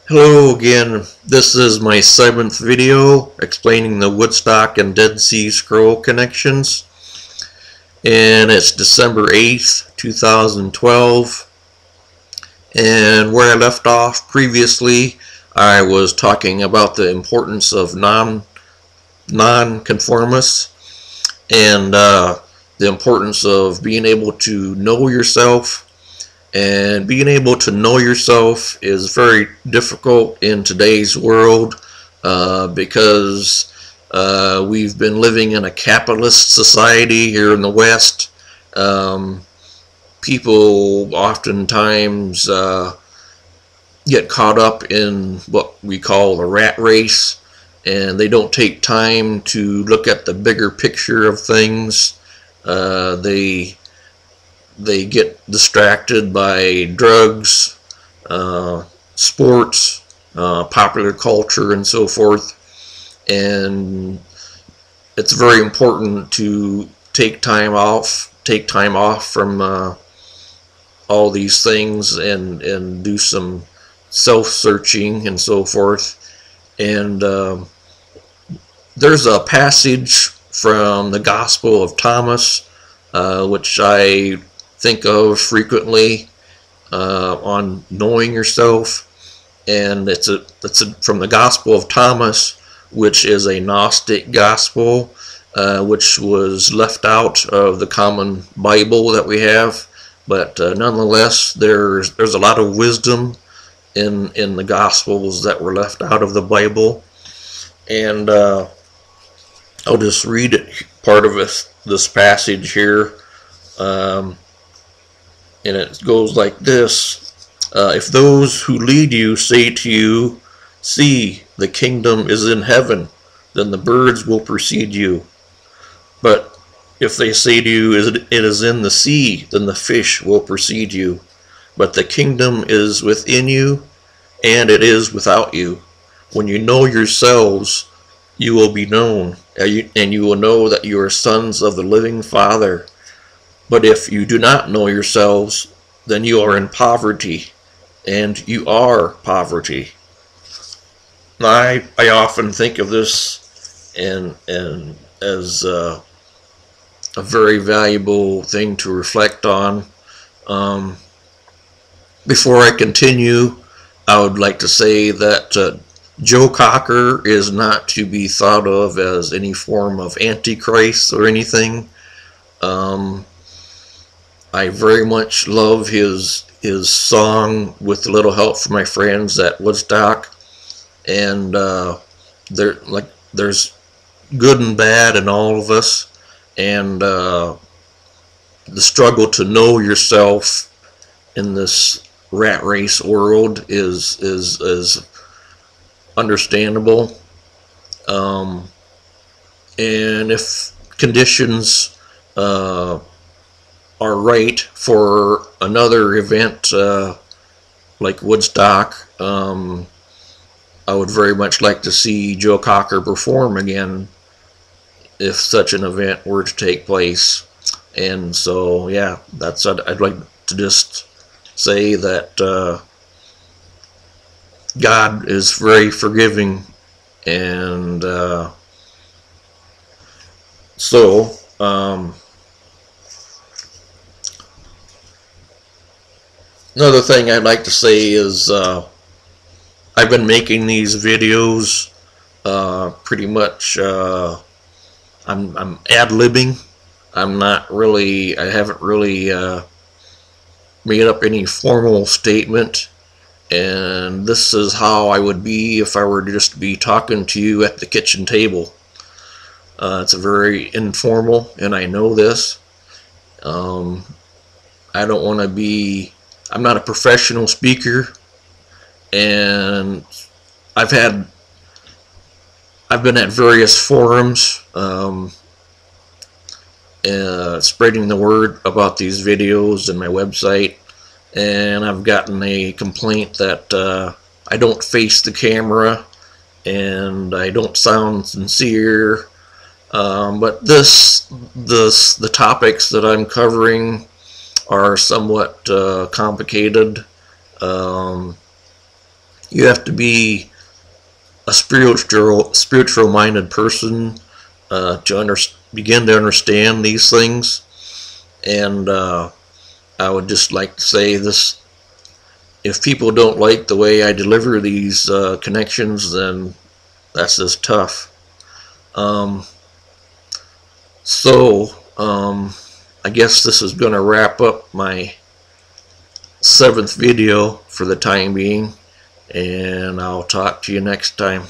Hello again. This is my 7th video explaining the Woodstock and Dead Sea Scroll connections, and it's December 8th, 2012. And where I left off previously, I was talking about the importance of non-conformists and the importance of being able to know yourself. And being able to know yourself is very difficult in today's world because we've been living in a capitalist society here in the West. People oftentimes get caught up in what we call the rat race, and they don't take time to look at the bigger picture of things. They get distracted by drugs, sports, popular culture, and so forth. And it's very important to take time off from all these things and do some self-searching and so forth. And there's a passage from the Gospel of Thomas, which I think of frequently on knowing yourself, and it's from the Gospel of Thomas, which is a Gnostic gospel, which was left out of the common Bible that we have, but nonetheless there's a lot of wisdom in the Gospels that were left out of the Bible. And I'll just read part of this passage here. And it goes like this: if those who lead you say to you, "See, the kingdom is in heaven," then the birds will precede you. But if they say to you, "It is in the sea," then the fish will precede you. But the kingdom is within you, and it is without you. When you know yourselves, you will be known, and you will know that you are sons of the living Father. But if you do not know yourselves, then you are in poverty, and you are poverty. I often think of this and as a very valuable thing to reflect on. Before I continue, I would like to say that Joe Cocker is not to be thought of as any form of antichrist or anything. I very much love his song "With a Little Help from My Friends" at Woodstock, and there's good and bad in all of us, and the struggle to know yourself in this rat race world is understandable. And if conditions are right for another event like Woodstock, I would very much like to see Joe Cocker perform again if such an event were to take place. And so, yeah, I'd like to just say that God is very forgiving, and another thing I'd like to say is I've been making these videos pretty much. I'm ad-libbing. I haven't really made up any formal statement, and this is how I would be if I were to just be talking to you at the kitchen table. It's a very informal, and I know this. I don't want to be. I'm not a professional speaker, and I've been at various forums spreading the word about these videos and my website, and I've gotten a complaint that I don't face the camera and I don't sound sincere. But the topics that I'm covering are somewhat complicated. You have to be a spiritual minded person to begin to understand these things. And I would just like to say this: if people don't like the way I deliver these connections, then that's just tough. Um, so I guess this is going to wrap up my 7th video for the time being, and I'll talk to you next time.